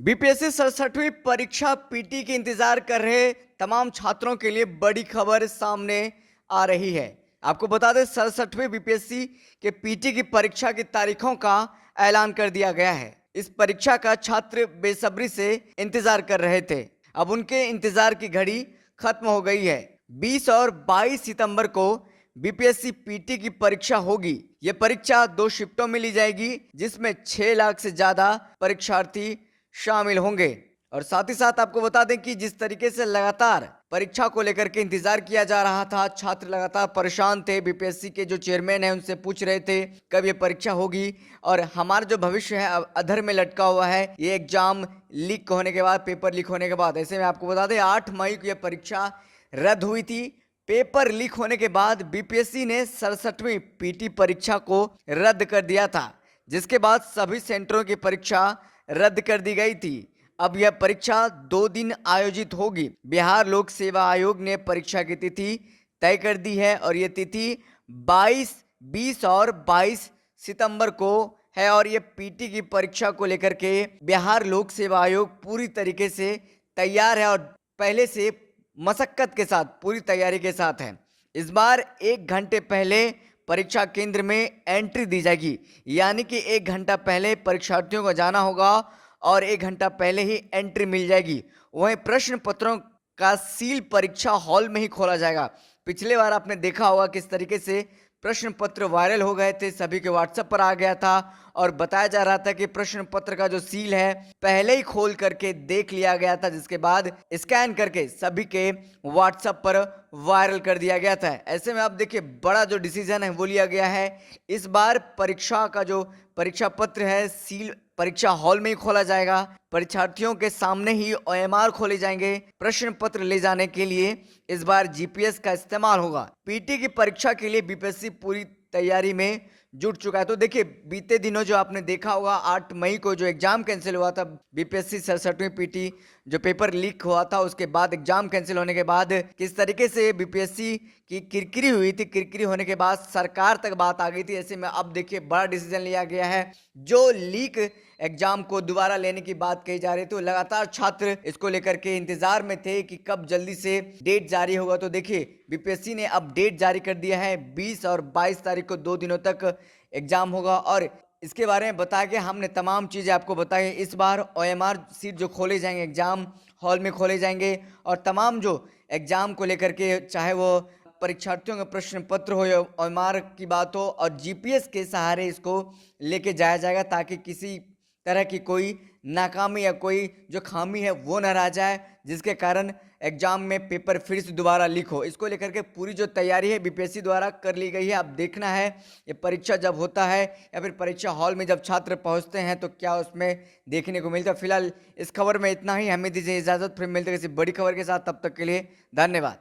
BPSC 67वीं परीक्षा PT के इंतजार कर रहे तमाम छात्रों के लिए बड़ी खबर सामने आ रही है। आपको बता दें 67वीं बीपीएससी के पीटी की परीक्षा की तारीखों का ऐलान कर दिया गया है। इस परीक्षा का छात्र बेसब्री से इंतजार कर रहे थे। अब उनके इंतजार की घड़ी खत्म हो गई है। 20 और 22 सितंबर को बीपीएससी पीटी की परीक्षा होगी। ये परीक्षा 2 शिफ्टों में ली जाएगी, जिसमें 6 लाख से ज्यादा परीक्षार्थी शामिल होंगे। और साथ ही साथ आपको बता दें कि जिस तरीके से लगातार परीक्षा को लेकर के इंतजार किया जा रहा था, छात्र लगातार परेशान थे। बीपीएससी के जो चेयरमैन हैं उनसे पूछ रहे थे कब ये परीक्षा होगी, और हमारा जो भविष्य है अब अधर में लटका हुआ है ये एग्जाम लीक होने के बाद, पेपर लीक होने के बाद। ऐसे में आपको बता दें 8 मई को यह परीक्षा रद्द हुई थी। पेपर लीक होने के बाद बीपीएससी ने 67वीं पीटी परीक्षा को रद्द कर दिया था, जिसके बाद सभी सेंटरों की परीक्षा रद्द कर दी गई थी। अब यह परीक्षा 2 दिन आयोजित होगी। बिहार लोक सेवा आयोग ने परीक्षा की तिथि तय कर दी है और यह तिथि 22, 20 और 22 सितंबर को है। और ये पीटी की परीक्षा को लेकर के बिहार लोक सेवा आयोग पूरी तरीके से तैयार है और पहले से मशक्कत के साथ, पूरी तैयारी के साथ है। इस बार 1 घंटे पहले परीक्षा केंद्र में एंट्री दी जाएगी, यानी कि 1 घंटा पहले परीक्षार्थियों को जाना होगा और 1 घंटा पहले ही एंट्री मिल जाएगी। वहीं प्रश्न पत्रों का सील परीक्षा हॉल में ही खोला जाएगा। पिछले बार आपने देखा होगा किस तरीके से प्रश्न पत्र वायरल हो गए थे, सभी के व्हाट्सएप पर आ गया था और बताया जा रहा था कि प्रश्न पत्र का जो सील है पहले ही खोल करके देख लिया गया था, जिसके बाद स्कैन करके सभी के व्हाट्सएप पर वायरल कर दिया गया था। ऐसे में आप देखिए बड़ा जो डिसीजन है वो लिया गया है। इस बार परीक्षा का जो परीक्षा पत्र है सील परीक्षा हॉल में ही खोला जाएगा। परीक्षार्थियों के सामने ही ओएमआर खोले जाएंगे। प्रश्न पत्र ले जाने के लिए इस बार जीपीएस का इस्तेमाल होगा। पीटी की परीक्षा के लिए बीपीएससी पूरी तैयारी में जुट चुका है। तो देखिए बीते दिनों जो आपने देखा होगा 8 मई को जो एग्जाम कैंसिल हुआ था, बीपीएससी 67वीं पीटी जो पेपर लीक हुआ था, उसके बाद एग्जाम कैंसिल होने के बाद किस तरीके से बीपीएससी की किरकिरी हुई थी। किरकिरी होने के बाद सरकार तक बात आ गई थी। ऐसे में अब देखिए बड़ा डिसीजन लिया गया है। जो लीक एग्जाम को दोबारा लेने की बात कही जा रही थी, लगातार छात्र इसको लेकर के इंतजार में थे कि कब जल्दी से डेट जारी होगा। तो देखिए बीपीएससी ने अब डेट जारी कर दिया है। 20 और 22 तारीख को 2 दिनों तक एग्जाम होगा और इसके बारे में बता के हमने तमाम चीज़ें आपको बताई। इस बार ओएमआर सीट जो खोले जाएंगे एग्जाम हॉल में खोले जाएंगे और तमाम जो एग्जाम को लेकर के, चाहे वो परीक्षार्थियों का प्रश्न पत्र हो या ओएमआर की बात हो, और जीपीएस के सहारे इसको लेके जाया जाएगा ताकि किसी तरह की कोई नाकामी या कोई जो खामी है वो न रह जाए, जिसके कारण एग्जाम में पेपर फिर से दोबारा लीक हो। इसको लेकर के पूरी जो तैयारी है बीपीएससी द्वारा कर ली गई है। अब देखना है ये परीक्षा जब होता है या फिर परीक्षा हॉल में जब छात्र पहुंचते हैं तो क्या उसमें देखने को मिलता है। फिलहाल इस खबर में इतना ही। हमें दीजिए इजाज़त, फिर मिलते हैं किसी बड़ी खबर के साथ। तब तक के लिए धन्यवाद।